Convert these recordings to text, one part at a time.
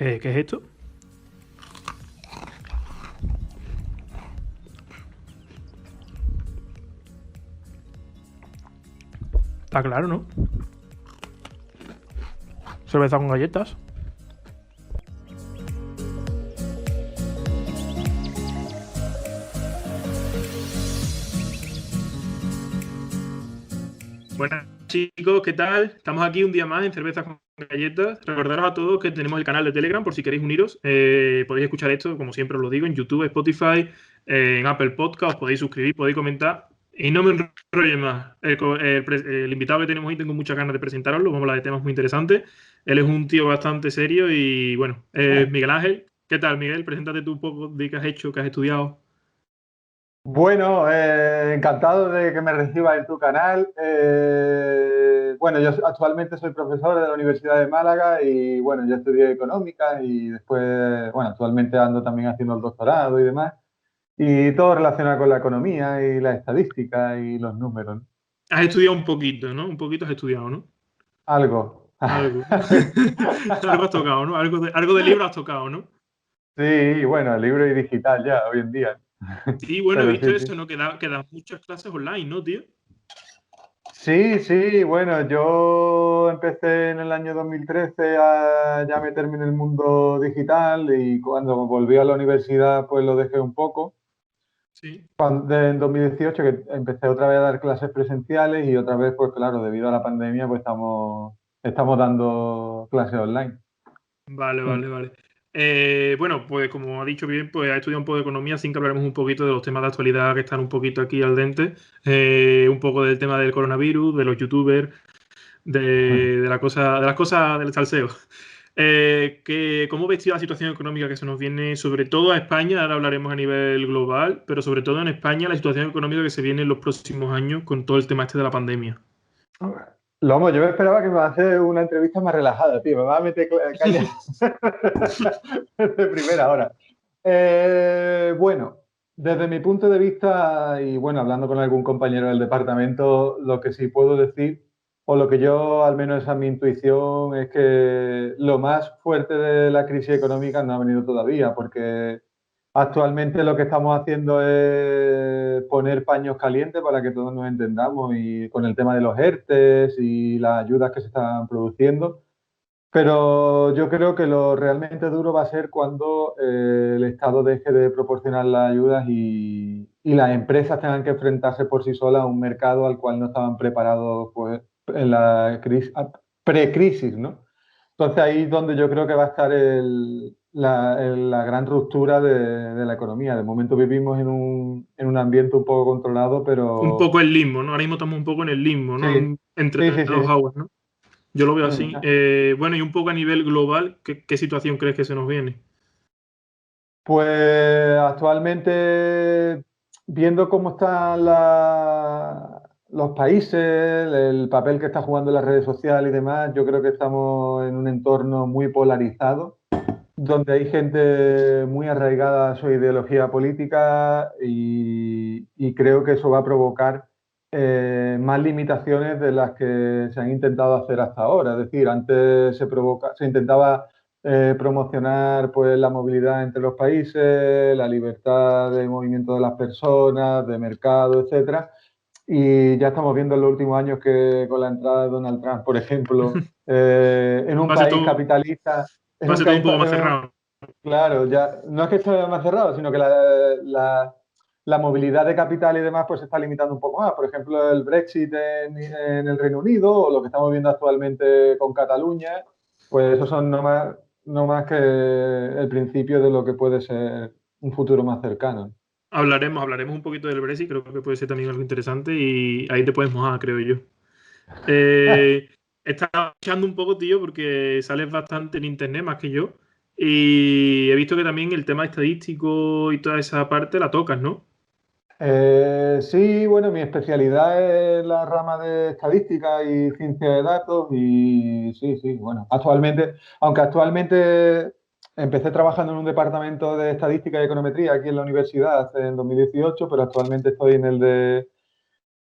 ¿Qué es esto? Está claro, ¿no? Cerveza con galletas. Buenas chicos, ¿qué tal? Estamos aquí un día más en Cerveza con Galletas. Recordaros a todos que tenemos el canal de Telegram por si queréis uniros. Podéis escuchar esto, como siempre os lo digo, en YouTube, Spotify, en Apple Podcast. Os podéis suscribir, podéis comentar. Y no me enrollo más. El invitado que tenemos hoy tengo muchas ganas de presentaroslo. Vamos a hablar de temas muy interesantes. Él es un tío bastante serio y bueno, Miguel Ángel. ¿Qué tal, Miguel? Preséntate tú un poco de qué has hecho, qué has estudiado. Bueno, encantado de que me recibas en tu canal. Bueno, yo actualmente soy profesor de la Universidad de Málaga y bueno, yo estudié económicas y después, bueno, actualmente ando también haciendo el doctorado y demás. Y todo relacionado con la economía y la estadística y los números, ¿no? Has estudiado un poquito, ¿no? Un poquito has estudiado, ¿no? Algo. Algo. Algo has tocado, ¿no? Algo de libro has tocado, ¿no? Sí, bueno, libro y digital ya, hoy en día. Sí, bueno, he Pero visto sí, sí. eso, ¿no? Que da muchas clases online, ¿no, tío? Sí, sí, bueno, yo empecé en el año 2013 a ya meterme en el mundo digital y cuando volví a la universidad pues lo dejé un poco. Sí. En 2018 que empecé otra vez a dar clases presenciales y otra vez pues claro, debido a la pandemia pues estamos dando clases online. Vale, Mm. vale, vale. Bueno, pues como ha dicho bien, pues ha estudiado un poco de economía, así que hablaremos un poquito de los temas de actualidad que están un poquito aquí al dente. Un poco del tema del coronavirus, de los youtubers, de las cosas del salseo. ¿Cómo ves, tío, la situación económica que se nos viene, sobre todo a España? Ahora hablaremos a nivel global, pero sobre todo en España, la situación económica que se viene en los próximos años con todo el tema este de la pandemia. Lomo, yo me esperaba que me va a hacer una entrevista más relajada, tío. Me va a meter caña de primera hora. Bueno, desde mi punto de vista, y bueno, hablando con algún compañero del departamento, lo que sí puedo decir, o lo que yo, al menos esa es mi intuición, es que lo más fuerte de la crisis económica no ha venido todavía, porque actualmente lo que estamos haciendo es poner paños calientes para que todos nos entendamos y con el tema de los ERTES y las ayudas que se están produciendo. Pero yo creo que lo realmente duro va a ser cuando el Estado deje de proporcionar las ayudas y las empresas tengan que enfrentarse por sí solas a un mercado al cual no estaban preparados pues, en la pre-crisis, ¿no? Entonces ahí es donde yo creo que va a estar la gran ruptura de la economía. De momento vivimos en un ambiente un poco controlado, Un pero poco el limbo, ¿no? Ahora mismo estamos un poco en el limbo, sí, ¿no? Entre sí, sí, dos sí. aguas, ¿no? Yo lo veo así. Mm. Bueno, y un poco a nivel global, ¿qué situación crees que se nos viene? Pues actualmente, viendo cómo están los países, el papel que está jugando las redes sociales y demás, yo creo que estamos en un entorno muy polarizado, donde hay gente muy arraigada a su ideología política y creo que eso va a provocar más limitaciones de las que se han intentado hacer hasta ahora. Es decir, antes se intentaba promocionar pues, la movilidad entre los países, la libertad de movimiento de las personas, de mercado, etcétera. Y ya estamos viendo en los últimos años que con la entrada de Donald Trump, por ejemplo, en un Va a ser país todo, capitalista, en va a un ser todo un país, poco más cerrado. claro, ya no es que esté más cerrado, sino que la movilidad de capital y demás pues se está limitando un poco más. Por ejemplo, el Brexit en el Reino Unido o lo que estamos viendo actualmente con Cataluña, pues esos son no más que el principio de lo que puede ser un futuro más cercano. Hablaremos un poquito del Brexit, creo que puede ser también algo interesante y ahí te puedes mojar, creo yo. Estaba echando un poco, tío, porque sales bastante en internet más que yo. Y he visto que también el tema estadístico y toda esa parte la tocas, ¿no? Sí, bueno, mi especialidad es la rama de estadística y ciencia de datos y sí, sí, bueno, aunque actualmente empecé trabajando en un departamento de estadística y econometría aquí en la universidad en 2018, pero actualmente estoy en el de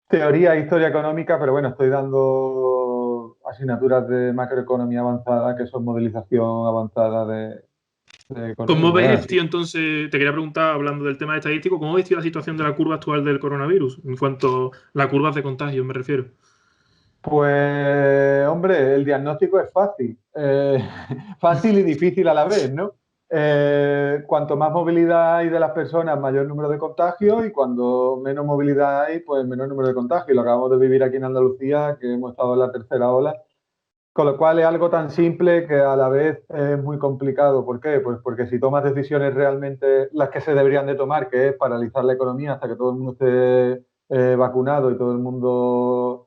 teoría e historia económica, pero bueno, estoy dando asignaturas de macroeconomía avanzada que son modelización avanzada de ¿Cómo economía. ves, tío, entonces, te quería preguntar, hablando del tema estadístico, ¿cómo ves, tío, la situación de la curva actual del coronavirus? En cuanto a las curvas de contagio, me refiero. Pues, hombre, el diagnóstico es fácil, fácil y difícil a la vez, ¿no? Cuanto más movilidad hay de las personas, mayor número de contagios y cuando menos movilidad hay, pues menor número de contagios. Lo acabamos de vivir aquí en Andalucía, que hemos estado en la tercera ola, con lo cual es algo tan simple que a la vez es muy complicado. ¿Por qué? Pues porque si tomas decisiones realmente las que se deberían de tomar, que es paralizar la economía hasta que todo el mundo esté vacunado y todo el mundo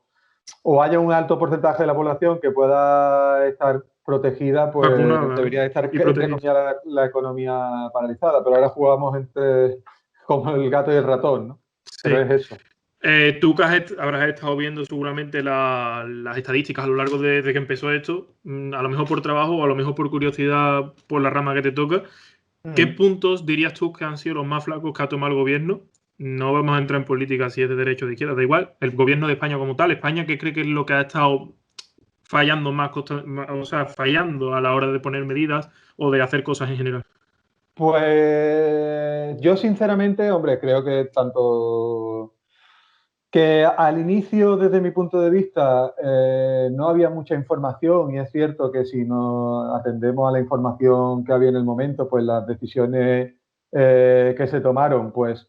o haya un alto porcentaje de la población que pueda estar protegida, pues Vacunada, ¿no? debería estar, Y entre protegida. comillas, la economía paralizada. Pero ahora jugamos entre como el gato y el ratón, ¿no? Pero Sí. es eso. Tú que habrás estado viendo seguramente las estadísticas a lo largo de que empezó esto, a lo mejor por trabajo o a lo mejor por curiosidad por la rama que te toca. ¿Qué Mm. puntos dirías tú que han sido los más flacos que ha tomado el gobierno? No vamos a entrar en política si es de derecha o de izquierda, da igual. El gobierno de España como tal, España, ¿qué cree que es lo que ha estado fallando o sea, fallando a la hora de poner medidas o de hacer cosas en general? Pues yo sinceramente, hombre, creo que tanto que al inicio, desde mi punto de vista, no había mucha información y es cierto que si nos atendemos a la información que había en el momento, pues las decisiones que se tomaron, pues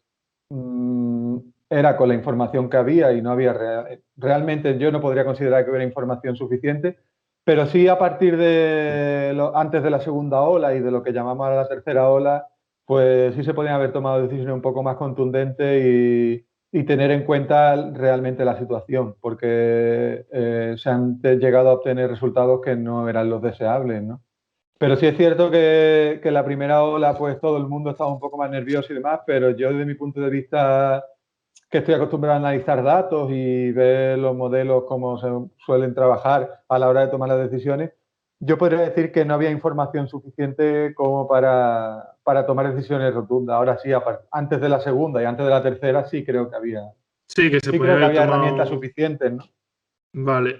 era con la información que había y no había realmente yo no podría considerar que hubiera información suficiente, pero sí a partir de antes de la segunda ola y de lo que llamamos ahora la tercera ola, pues sí se podían haber tomado decisiones un poco más contundentes y tener en cuenta realmente la situación, porque se han llegado a obtener resultados que no eran los deseables, ¿no? Pero sí es cierto que la primera ola, pues todo el mundo estaba un poco más nervioso y demás, pero yo desde mi punto de vista, que estoy acostumbrado a analizar datos y ver los modelos, cómo se suelen trabajar a la hora de tomar las decisiones, yo podría decir que no había información suficiente como para tomar decisiones rotundas. Ahora sí, antes de la segunda y antes de la tercera, Sí, que se sí puede creo que haber había herramientas tomado. suficientes, ¿no? Vale.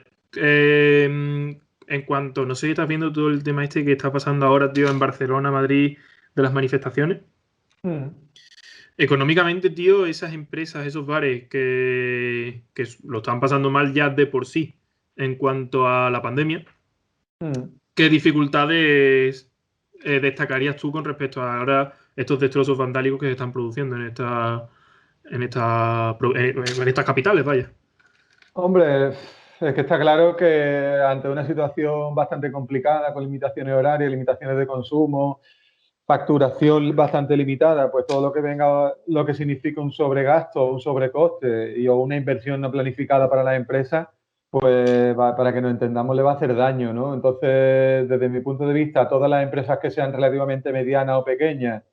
En cuanto, no sé si estás viendo todo el tema este que está pasando ahora, tío, en Barcelona, Madrid, de las manifestaciones. Mm, Económicamente, tío, esas empresas, esos bares que lo están pasando mal ya de por sí en cuanto a la pandemia, mm. ¿qué dificultades destacarías tú con respecto a ahora estos destrozos vandálicos que se están produciendo en estas capitales, vaya? Hombre, es que está claro que ante una situación bastante complicada, con limitaciones horarias, limitaciones de consumo, facturación bastante limitada, pues todo lo que venga, lo que significa un sobregasto, un sobrecoste o una inversión no planificada para la empresa, pues para que nos entendamos le va a hacer daño, ¿no? Entonces, desde mi punto de vista, todas las empresas que sean relativamente medianas o pequeñas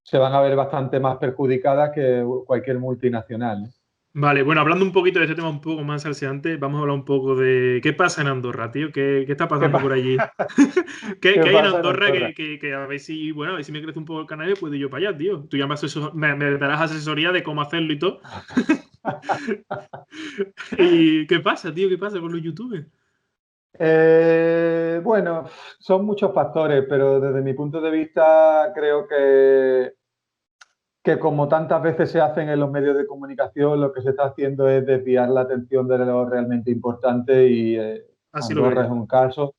se van a ver bastante más perjudicadas que cualquier multinacional, ¿no? Vale, bueno, hablando un poquito de este tema un poco más salseante, vamos a hablar un poco de qué pasa en Andorra, tío, qué está ¿Qué, pasando por allí. qué ¿Qué hay en pasa en Andorra Andorra? que a ver si, bueno, a ver si me crece un poco el canal y puedo ir yo para allá, tío? Tú ya me darás asesoría de cómo hacerlo y todo. ¿Y qué pasa, tío? ¿Qué pasa con los youtubers? Bueno, son muchos factores, pero desde mi punto de vista creo que como tantas veces se hacen en los medios de comunicación, lo que se está haciendo es desviar la atención de lo realmente importante y Así lo veo Andorra yo. es un caso.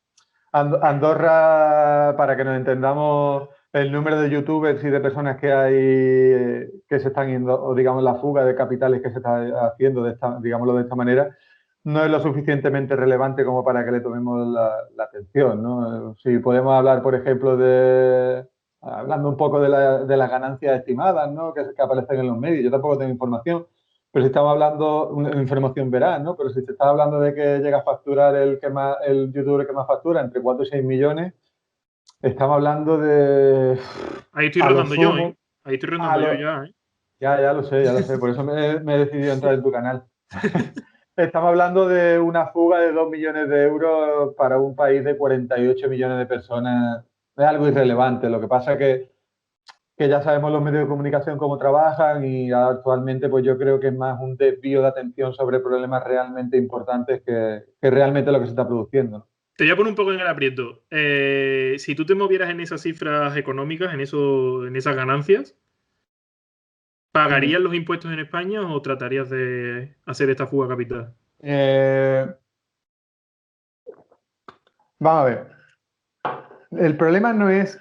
Andorra, para que nos entendamos, el número de youtubers y de personas que hay que se están yendo, o digamos la fuga de capitales que se está haciendo, digámoslo de esta manera, no es lo suficientemente relevante como para que le tomemos la atención, ¿no? Si podemos hablar, por ejemplo, hablando un poco de las ganancias estimadas, ¿no? Que aparecen en los medios, yo tampoco tengo información, pero si estamos hablando, una información veraz, ¿no? Pero si se está hablando de que llega a facturar el youtuber que más factura entre 4 y 6 millones, estamos hablando de, Ahí estoy a lo rondando yo, sumo, ¿eh? Ahí estoy a rondando yo lo, ya, ¿eh? ya lo sé, por eso me he decidido entrar en tu canal. Estamos hablando de una fuga de 2 millones de euros para un país de 48 millones de personas. Es algo irrelevante. Lo que pasa es que que ya sabemos los medios de comunicación cómo trabajan y actualmente pues yo creo que es más un desvío de atención sobre problemas realmente importantes que realmente lo que se está produciendo, ¿no? Te voy a poner un poco en el aprieto. Si tú te movieras en esas cifras económicas, en esas ganancias, ¿pagarías Mm. los impuestos en España o tratarías de hacer esta fuga capital? Eh, Vamos a ver. El problema no es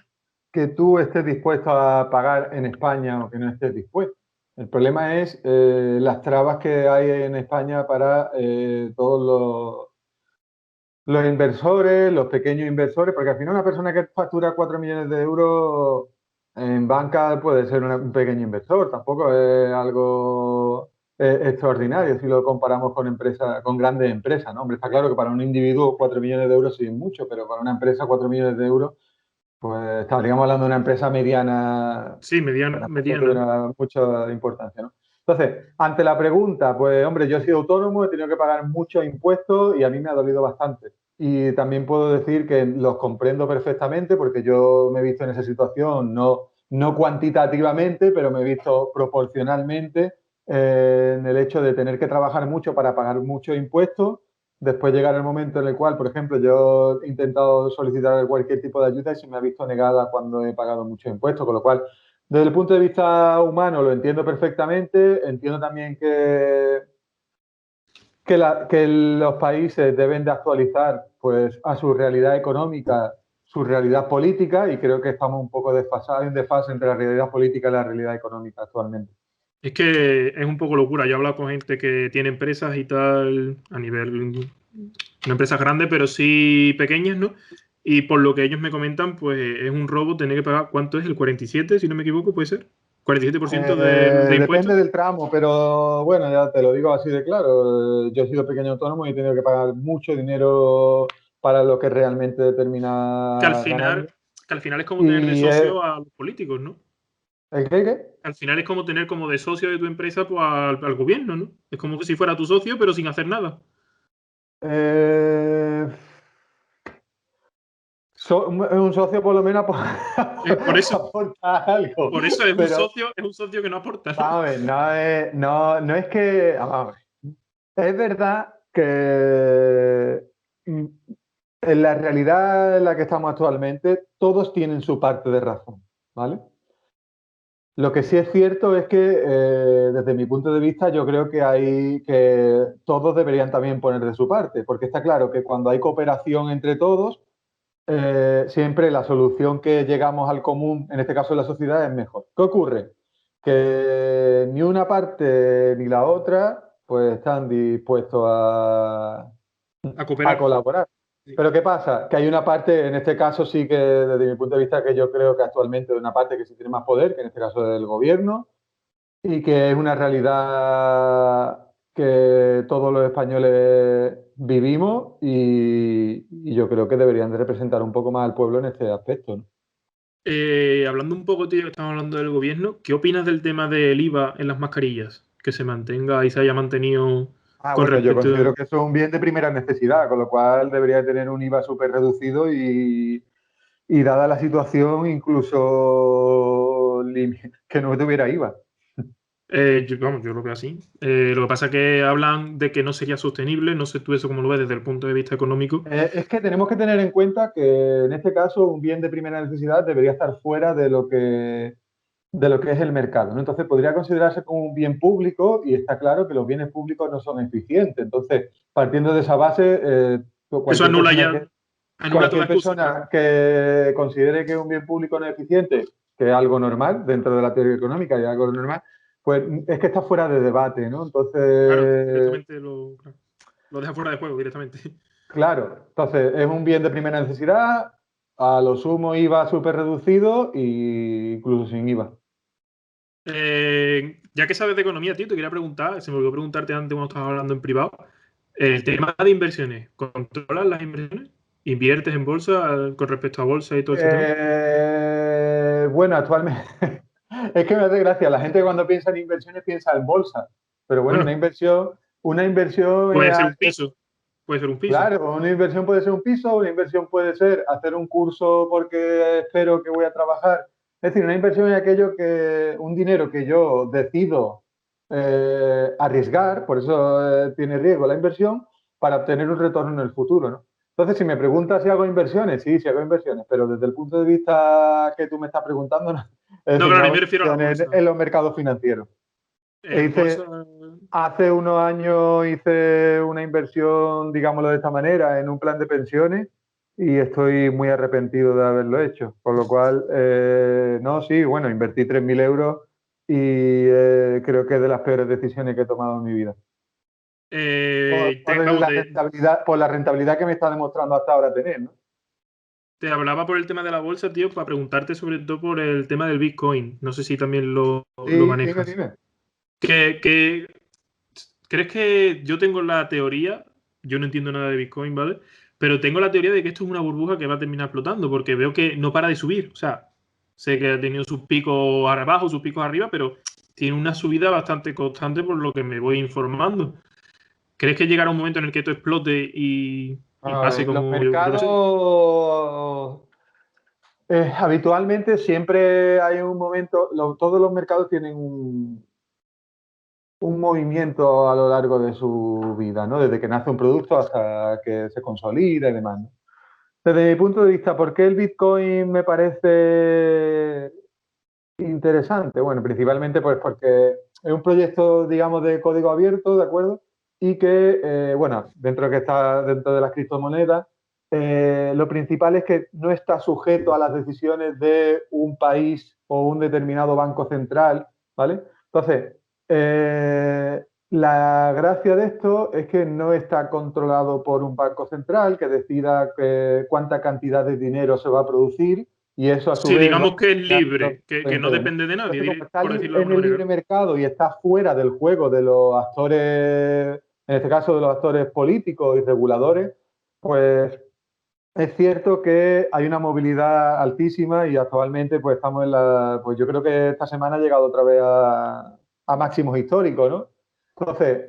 que tú estés dispuesto a pagar en España o que no estés dispuesto. El problema es las trabas que hay en España para todos los inversores, los pequeños inversores, porque al final una persona que factura 4 millones de euros en banca puede ser un pequeño inversor, tampoco es algo extraordinario si lo comparamos con empresas, con grandes empresas, ¿no? Hombre, está claro que para un individuo 4 millones de euros sí es mucho, pero para una empresa 4 millones de euros pues estaríamos hablando de una empresa mediana, Sí, pues mediana, tampoco mediana. tuviera mucha importancia, ¿no? Entonces, ante la pregunta, pues hombre, yo he sido autónomo, he tenido que pagar muchos impuestos y a mí me ha dolido bastante. Y también puedo decir que los comprendo perfectamente porque yo me he visto en esa situación, no cuantitativamente, pero me he visto proporcionalmente en el hecho de tener que trabajar mucho para pagar muchos impuestos. Después llegar el momento en el cual, por ejemplo, yo he intentado solicitar cualquier tipo de ayuda y se me ha visto negada cuando he pagado muchos impuestos, con lo cual, desde el punto de vista humano, lo entiendo perfectamente. Entiendo también que los países deben de actualizar pues, a su realidad económica, su realidad política, y creo que estamos un poco desfasados, hay un desfase entre la realidad política y la realidad económica actualmente. Es que es un poco locura. Yo he hablado con gente que tiene empresas y tal, a nivel, no empresas grandes, pero sí pequeñas, ¿no? Y por lo que ellos me comentan, pues es un robo tener que pagar, ¿cuánto es? El 47, si no me equivoco, puede ser. 47% de Depende impuestos. del tramo, pero bueno, ya te lo digo así de claro. Yo he sido pequeño autónomo y he tenido que pagar mucho dinero para lo que realmente Que al termina ganando. final, que al final es como tener de Y socio a los políticos, ¿no? ¿el qué? Al final es como tener como de socio de tu empresa pues, al gobierno, ¿no? Es como que si fuera tu socio, pero sin hacer nada. Eh, es un socio por lo menos Por eso, aporta algo, por eso pero es un socio que no aporta, ¿no? vamos a ver, no es que, vamos a ver, es verdad que en la realidad en la que estamos actualmente, todos tienen su parte de razón, ¿vale? Lo que sí es cierto es que, desde mi punto de vista, yo creo que todos deberían también poner de su parte, porque está claro que cuando hay cooperación entre todos, siempre la solución que llegamos al común, en este caso en la sociedad, es mejor. ¿Qué ocurre? Que ni una parte ni la otra, pues están dispuestos A a cooperar. colaborar. Sí. Pero ¿qué pasa? Que hay una parte, en este caso sí que desde mi punto de vista, que yo creo que actualmente hay una parte que sí tiene más poder, que en este caso es el gobierno, y que es una realidad que todos los españoles vivimos y yo creo que deberían de representar un poco más al pueblo en este aspecto, ¿no? Hablando un poco, tío, que estamos hablando del gobierno, ¿qué opinas del tema del IVA en las mascarillas? Que se mantenga y se haya mantenido Ah, con bueno, yo respecto. considero que eso es un bien de primera necesidad, con lo cual debería tener un IVA súper reducido y dada la situación, incluso que no tuviera IVA. Vamos, yo lo veo así. Lo que pasa es que hablan de que no sería sostenible, no sé tú eso cómo lo ves desde el punto de vista económico. Es que tenemos que tener en cuenta que en este caso un bien de primera necesidad debería estar fuera de lo que es el mercado, ¿no? Entonces podría considerarse como un bien público y está claro que los bienes públicos no son eficientes. Entonces, partiendo de esa base, Eso cualquier persona que, anula toda cualquier excusa, claro. persona que considere que un bien público no es eficiente, que es algo normal dentro de la teoría económica y algo normal, pues es que está fuera de debate, ¿no? Claro, Entonces, directamente lo deja fuera de juego, directamente. claro, entonces es un bien de primera necesidad, a lo sumo IVA súper reducido e incluso sin IVA. Ya que sabes de economía, tío, te quería preguntar, se me olvidó preguntarte antes cuando estabas hablando en privado, el tema de inversiones. ¿Controlas las inversiones? ¿Inviertes en bolsa con respecto a bolsa y todo este tema? Bueno, actualmente es que me hace gracia. La gente cuando piensa en inversiones piensa en bolsa, pero bueno, Bueno, una inversión puede ser un piso. Puede ser un piso. claro, una inversión puede ser un piso, una inversión puede ser hacer un curso porque espero que voy a trabajar Es decir, una inversión es aquello que, un dinero que yo decido arriesgar, por eso tiene riesgo la inversión, para obtener un retorno en el futuro, ¿no? Entonces, si me preguntas si hago inversiones, sí, sí hago inversiones, pero desde el punto de vista que tú me estás preguntando, no. Es No, decir, no claro, yo hago me refiero a la inversiones bolsa. en los mercados financieros. En bolsa. Hace unos años hice una inversión, digámoslo de esta manera, en un plan de pensiones y estoy muy arrepentido de haberlo hecho. Con lo cual, no, sí, bueno, invertí 3.000 euros y creo que es de las peores decisiones que he tomado en mi vida. Vamos, Por la rentabilidad que me está demostrando hasta ahora tener, ¿no? te hablaba por el tema de la bolsa, tío, para preguntarte sobre todo por el tema del Bitcoin. No sé si también lo Sí, dime, manejas. dime. Que ¿crees que yo tengo la teoría? Yo no entiendo nada de Bitcoin, ¿vale? Pero tengo la teoría de que esto es una burbuja que va a terminar explotando, porque veo que no para de subir. O sea, sé que ha tenido sus picos abajo, sus picos arriba, pero tiene una subida bastante constante por lo que me voy informando. ¿Crees que llegará un momento en el que esto explote y A pase ver, los como yo lo sé? mercados, habitualmente siempre hay un momento, todos los mercados tienen un movimiento a lo largo de su vida, ¿no? Desde que nace un producto hasta que se consolida y demás, ¿no? Desde mi punto de vista, ¿por qué el Bitcoin me parece interesante? Bueno, principalmente pues porque es un proyecto, digamos, de código abierto, ¿de acuerdo? Y que, bueno, dentro de que está dentro de las criptomonedas, lo principal es que no está sujeto a las decisiones de un país o un determinado banco central, ¿vale? Entonces, la gracia de esto es que no está controlado por un banco central que decida cuánta cantidad de dinero se va a producir y eso a su Sí, vez va digamos que es a libre, que no ¿no? depende de Entonces, como nadie, está por decirlo de en alguna el manera, libre ¿no? mercado y está fuera del juego de los actores, en este caso de los actores políticos y reguladores, pues es cierto que hay una movilidad altísima y actualmente pues estamos pues yo creo que esta semana ha llegado otra vez a máximos históricos, ¿no? Entonces,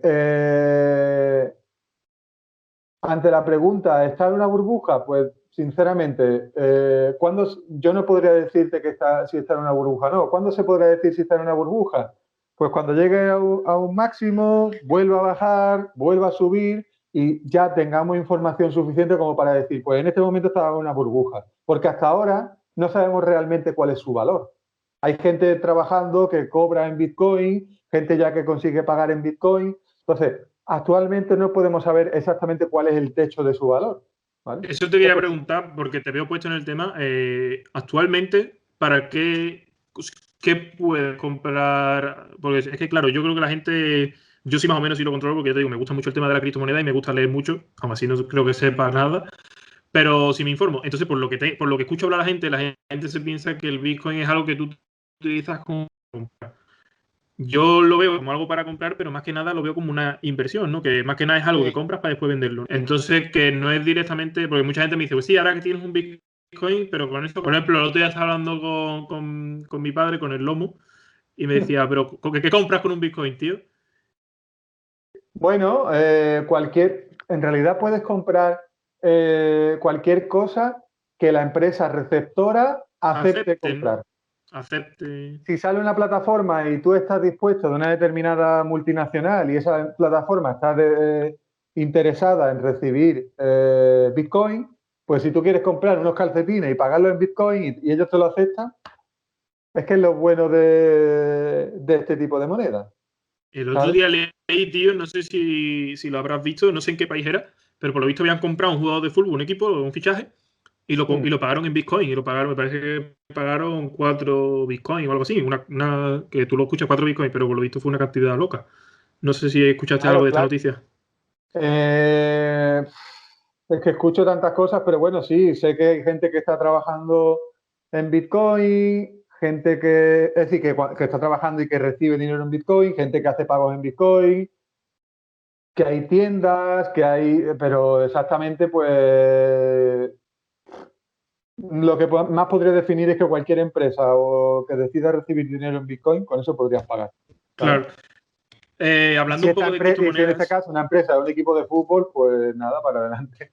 ante la pregunta, ¿está en una burbuja? Pues, sinceramente, yo no podría decirte si está en una burbuja o no. ¿Cuándo se podría decir si está en una burbuja? Pues cuando llegue a un máximo, vuelva a bajar, vuelva a subir y ya tengamos información suficiente como para decir, pues en este momento está en una burbuja. Porque hasta ahora no sabemos realmente cuál es su valor. Hay gente trabajando que cobra en Bitcoin, gente ya que consigue pagar en Bitcoin. Entonces, actualmente no podemos saber exactamente cuál es el techo de su valor, ¿vale? Eso te quería preguntar, porque te veo puesto en el tema. Actualmente, ¿para qué puedes comprar? Porque es que, claro, yo creo que la gente, yo sí más o menos sí lo controlo, porque ya te digo, me gusta mucho el tema de la criptomoneda y me gusta leer mucho, aún así no creo que sepa nada, pero sí me informo. Entonces, por lo que escucho hablar a la gente se piensa que el Bitcoin es algo que tú utilizas como... Yo lo veo como algo para comprar, pero más que nada lo veo como una inversión, ¿no? Que más que nada es algo que Sí. compras para después venderlo. Entonces, que no es directamente, porque mucha gente me dice, pues sí, ahora que tienes un Bitcoin, pero con esto, por ejemplo, el otro día estaba hablando con mi padre, con el lomo, y me decía, pero ¿qué compras con un Bitcoin, tío? Bueno, en realidad puedes comprar cualquier cosa que la empresa receptora acepte Acepte, ¿no? comprar. Acepte. Si sale una plataforma y tú estás dispuesto de una determinada multinacional y esa plataforma está interesada en recibir Bitcoin, pues si tú quieres comprar unos calcetines y pagarlo en Bitcoin y ellos te lo aceptan, es que es lo bueno de este tipo de moneda, El otro ¿sabes? día leí, tío, no sé si lo habrás visto, no sé en qué país era, pero por lo visto habían comprado un jugador de fútbol, un equipo, un fichaje, Mm. y lo pagaron en Bitcoin. Y lo pagaron, me parece que pagaron 4 Bitcoin o algo así. Que tú lo escuchas 4 Bitcoin, pero por lo visto fue una cantidad loca. No sé si escuchaste algo Claro, de esta claro. noticia. Eh, es que escucho tantas cosas, pero bueno, sí, sé que hay gente que está trabajando en Bitcoin, gente es decir, que está trabajando y que recibe dinero en Bitcoin, gente que hace pagos en Bitcoin, que hay tiendas, pero exactamente, pues lo que más podría definir es que cualquier empresa o que decida recibir dinero en Bitcoin, con eso podrías pagar, ¿sabes? Claro. Hablando un poco de Y si en este criptomonedas, caso una empresa o un equipo de fútbol, pues nada, para adelante.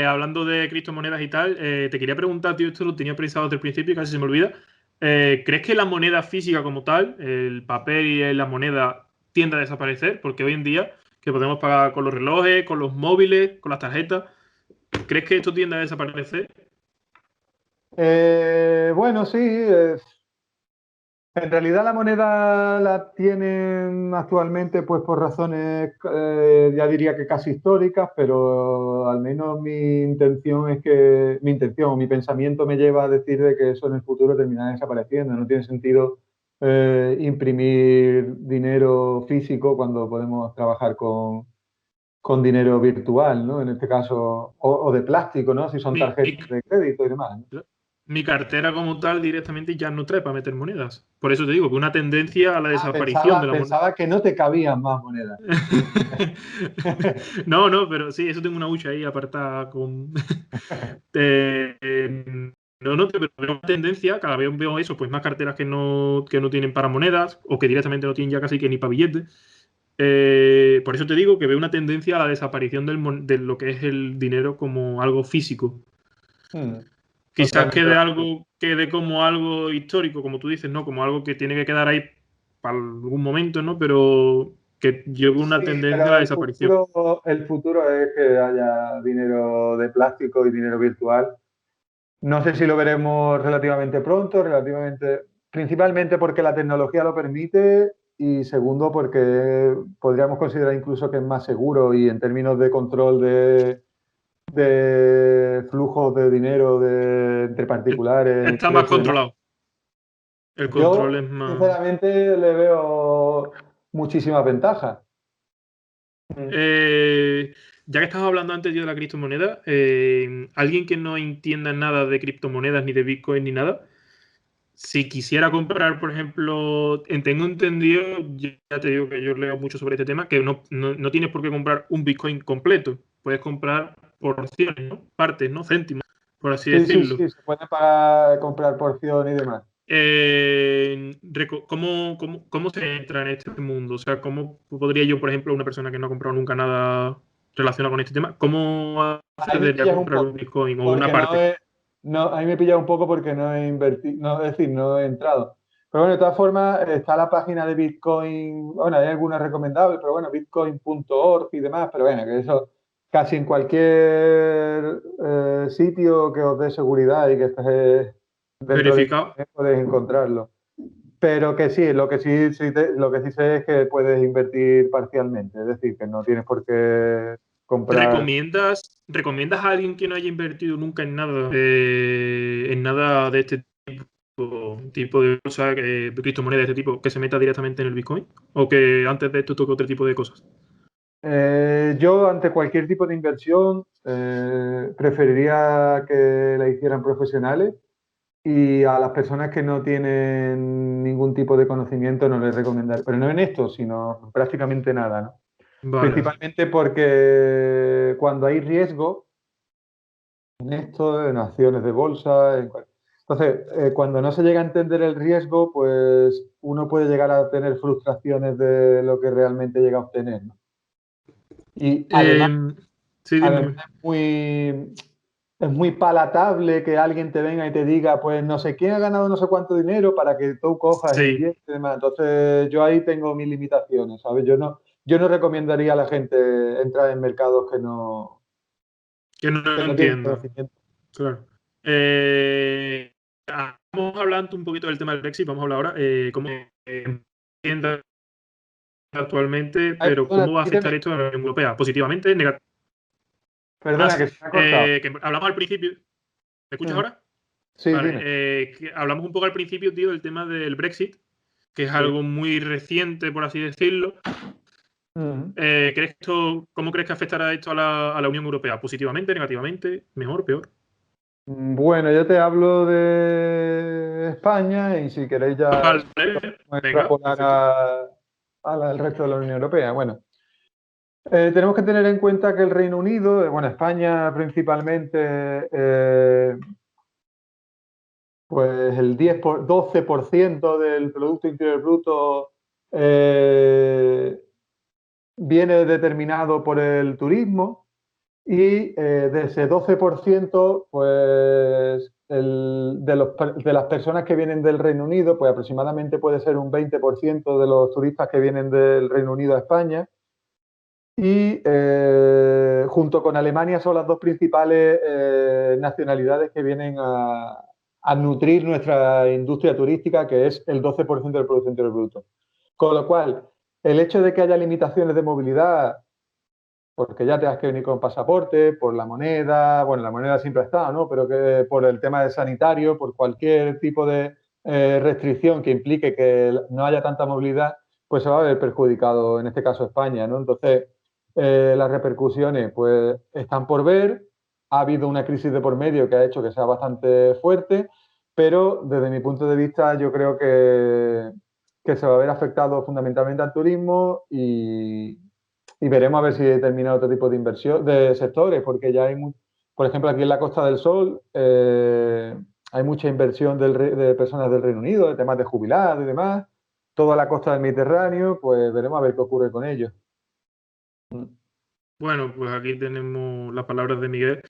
hablando de criptomonedas y tal, te quería preguntar, tío, esto lo tenía pensado desde el principio y casi se me olvida. ¿Crees que la moneda física como tal, el papel y la moneda, tiende a desaparecer? Porque hoy en día, que podemos pagar con los relojes, con los móviles, con las tarjetas, ¿crees que esto tiende a desaparecer? Bueno, sí. En realidad la moneda la tienen actualmente pues por razones, ya diría que casi históricas, pero al menos mi intención o mi pensamiento me lleva a decir de que eso en el futuro terminará desapareciendo. No tiene sentido imprimir dinero físico cuando podemos trabajar con dinero virtual, ¿no? En este caso, o de plástico, ¿no? Si son Mi, tarjetas de crédito y demás, ¿no? mi cartera como tal directamente ya no trae para meter monedas. Por eso te digo que una tendencia a la Ah, desaparición de la moneda. pensaba que no te cabían más monedas. No, no, pero sí, eso tengo una hucha ahí apartada con. No, no, pero veo una tendencia, cada vez veo eso, pues más carteras que no tienen para monedas o que directamente no tienen ya casi que ni para billetes. Por eso te digo que veo una tendencia a la desaparición de lo que es el dinero como algo físico. Hmm, Quizás totalmente de acuerdo. quede como algo histórico, como tú dices, ¿no? Como algo que tiene que quedar ahí para algún momento, ¿no? Pero que lleve una Sí, tendencia a la pero desaparición. el futuro es que haya dinero de plástico y dinero virtual. No sé si lo veremos relativamente pronto, principalmente porque la tecnología lo permite y segundo porque podríamos considerar incluso que es más seguro y en términos de control de flujos de dinero entre particulares, Está más empresas y demás. controlado. El control Yo, es más. sinceramente, le veo muchísimas ventajas. Mm. Eh, ya que estabas hablando antes tío, de la criptomoneda, alguien que no entienda nada de criptomonedas, ni de Bitcoin, ni nada, si quisiera comprar, por ejemplo, tengo entendido, ya te digo que yo leo mucho sobre este tema, que no tienes por qué comprar un Bitcoin completo. Puedes comprar porciones, ¿no? Partes, ¿no? Céntimos, por así Sí, sí, decirlo. sí, se puede pagar, comprar porción y demás. ¿Cómo se entra en este mundo? O sea, ¿cómo podría yo, por ejemplo, una persona que no ha comprado nunca nada relacionado con este tema, cómo Ahí me accedería a pillas un comprar un poco, Bitcoin o una porque parte? ahí me pillas un poco porque no he invertido, no, es decir, no he entrado. Pero bueno, de todas formas, está la página de Bitcoin, bueno, hay algunas recomendables, pero bueno, bitcoin.org y demás, pero bueno, que eso casi en cualquier sitio que os dé seguridad y que esté dentro de Verificado. Internet podéis encontrarlo. Pero que sí, lo que sí sé es que puedes invertir parcialmente, es decir, que no tienes por qué comprar. ¿Recomiendas a alguien que no haya invertido nunca en nada de este tipo de cosas, de criptomonedas de este tipo, que se meta directamente en el Bitcoin? ¿O que antes de esto toque otro tipo de cosas? Yo, ante cualquier tipo de inversión, preferiría que la hicieran profesionales y a las personas que no tienen ningún tipo de conocimiento no les recomendaría, pero no en esto, sino prácticamente nada, ¿no? Vale, vale. Principalmente porque cuando hay riesgo en esto, en acciones de bolsa, entonces, cuando no se llega a entender el riesgo, pues uno puede llegar a tener frustraciones de lo que realmente llega a obtener, ¿no? Y además, Eh, sí, dime, además dime. es muy palatable que alguien te venga y te diga, pues no sé quién ha ganado no sé cuánto dinero para que tú cojas e Sí, inviertes y demás. Entonces, yo ahí tengo mis limitaciones, ¿sabes? Yo no recomendaría a la gente entrar en mercados que no que no tienen entiendo. conocimiento. Claro. Vamos hablando un poquito del tema del Brexit, vamos a hablar ahora. ¿Cómo entiendas actualmente, Ay, pero perdona, cómo va a afectar repíteme. esto a la Unión Europea? ¿Positivamente? ¿Negativamente? Perdona, que se me ha cortado. Que hablamos al principio. ¿Me escuchas Ujú. ahora? Sí, Vale. dime. Que hablamos un poco al principio, tío, del tema del Brexit, que es Sí. algo muy reciente, por así decirlo. Ujú. ¿Cómo crees que afectará esto a la Unión Europea? ¿Positivamente, negativamente, mejor, peor? Bueno, yo te hablo de España y si queréis ya Vale, venga, extrapolar perfecto. al resto de la Unión Europea. Bueno, tenemos que tener en cuenta que el Reino Unido, bueno, España principalmente, pues el 12% del Producto Interior Bruto viene determinado por el turismo y de ese 12%, pues de las personas que vienen del Reino Unido, pues aproximadamente puede ser un 20% de los turistas que vienen del Reino Unido a España. Y junto con Alemania son las dos principales nacionalidades que vienen a nutrir nuestra industria turística, que es el 12% del Producto Interior Bruto. Con lo cual, el hecho de que haya limitaciones de movilidad, porque ya te has que venir con pasaporte, por la moneda, bueno, la moneda siempre ha estado, ¿no? Pero que por el tema de sanitario, por cualquier tipo de restricción que implique que no haya tanta movilidad, pues se va a ver perjudicado, en este caso España, ¿no? Entonces, las repercusiones, pues, están por ver. Ha habido una crisis de por medio que ha hecho que sea bastante fuerte, pero desde mi punto de vista yo creo que se va a ver afectado fundamentalmente al turismo y veremos a ver si termina otro tipo de inversión, de sectores, porque ya hay, por ejemplo, aquí en la Costa del Sol hay mucha inversión de personas del Reino Unido, de temas de jubilados y demás. Toda la costa del Mediterráneo, pues veremos a ver qué ocurre con ellos. Bueno, pues aquí tenemos las palabras de Miguel.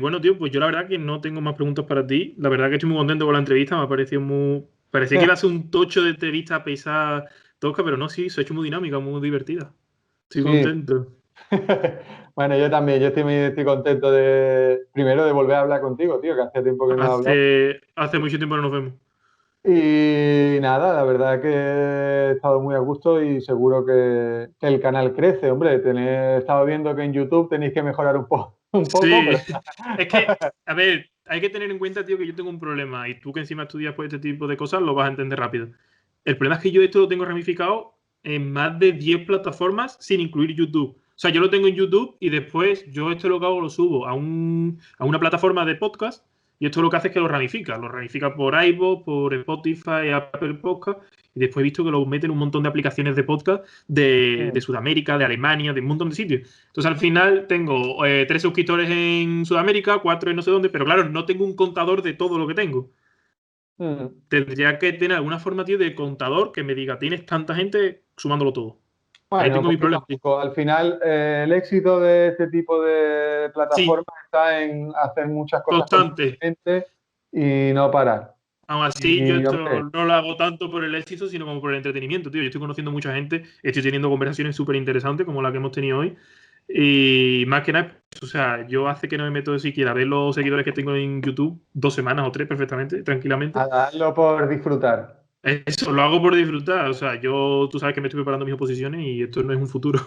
Bueno, tío, pues yo la verdad que no tengo más preguntas para ti. La verdad que estoy muy contento con la entrevista. Me ha parecido muy... Parecía que iba a ser un tocho de entrevista pesada, tosca, pero no, sí, se ha hecho muy dinámica, muy divertida. Estoy Sí. contento. Bueno, yo también, yo estoy contento primero de volver a hablar contigo, tío, que hace tiempo que no he hablado. Hace mucho tiempo no nos vemos. Y nada, la verdad que he estado muy a gusto y seguro que el canal crece, hombre. He estado viendo que en YouTube tenéis que mejorar un poco, Sí, pero es que, a ver, hay que tener en cuenta, tío, que yo tengo un problema y tú que encima estudias por este tipo de cosas lo vas a entender rápido. El problema es que yo esto lo tengo ramificado en más de 10 plataformas sin incluir YouTube. O sea, yo lo tengo en YouTube y después yo esto lo que hago lo subo a una plataforma de podcast y esto lo que hace es que lo ramifica. Lo ramifica por iVoox, por Spotify, Apple Podcast y después he visto que lo meten en un montón de aplicaciones de podcast de Sudamérica, de Alemania, de un montón de sitios. Entonces al final tengo 3 suscriptores en Sudamérica, 4 en no sé dónde, pero claro, no tengo un contador de todo lo que tengo. Tendría que tener alguna forma, tío, de contador que me diga, tienes tanta gente sumándolo todo. Ahí bueno, tengo mi poquito problema, a tío. poco. Al final, el éxito de este tipo de Sí, plataformas está en hacer muchas cosas constante. continuamente y no parar. Aún así, yo Y, esto hombre, no lo hago tanto por el éxito, sino como por el entretenimiento, tío. Yo estoy conociendo mucha gente, estoy teniendo conversaciones súper interesantes como la que hemos tenido hoy. Y más que nada, o sea, yo hace que no me meto siquiera a ver los seguidores que tengo en YouTube 2 semanas o 3 perfectamente, tranquilamente. hazlo por disfrutar. Eso lo hago por disfrutar. O sea, tú sabes que me estoy preparando mis oposiciones y esto no es un futuro.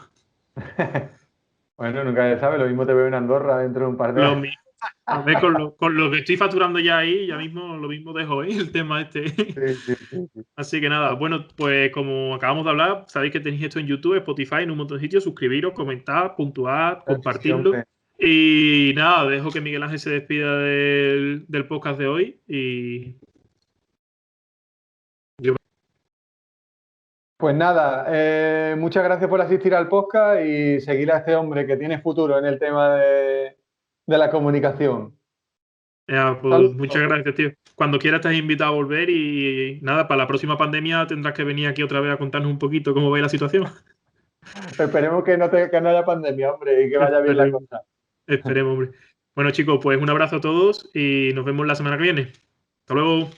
Bueno, nunca se sabe, lo mismo te veo en Andorra dentro de un par de Lo años. mismo. A ver, con lo que estoy facturando ya ahí, ya mismo lo mismo dejo, ¿eh? El tema este. Sí, sí, sí, sí. Así que nada, bueno, pues como acabamos de hablar, sabéis que tenéis esto en YouTube, Spotify, en un montón de sitios. Suscribiros, comentar, puntuar, Sí, sí, compartirlo. hombre. Y nada, dejo que Miguel Ángel se despida del podcast de hoy. Y yo- Pues nada, muchas gracias por asistir al podcast y seguir a este hombre que tiene futuro en el tema de la comunicación. ya, pues muchas Saludos. gracias, tío. Cuando quieras estás invitado a volver y nada, para la próxima pandemia tendrás que venir aquí otra vez a contarnos un poquito cómo va la situación. Esperemos que no haya pandemia, hombre, y que vaya bien la Esperemos, cosa. esperemos, hombre. Bueno, chicos, pues un abrazo a todos y nos vemos la semana que viene. Hasta luego.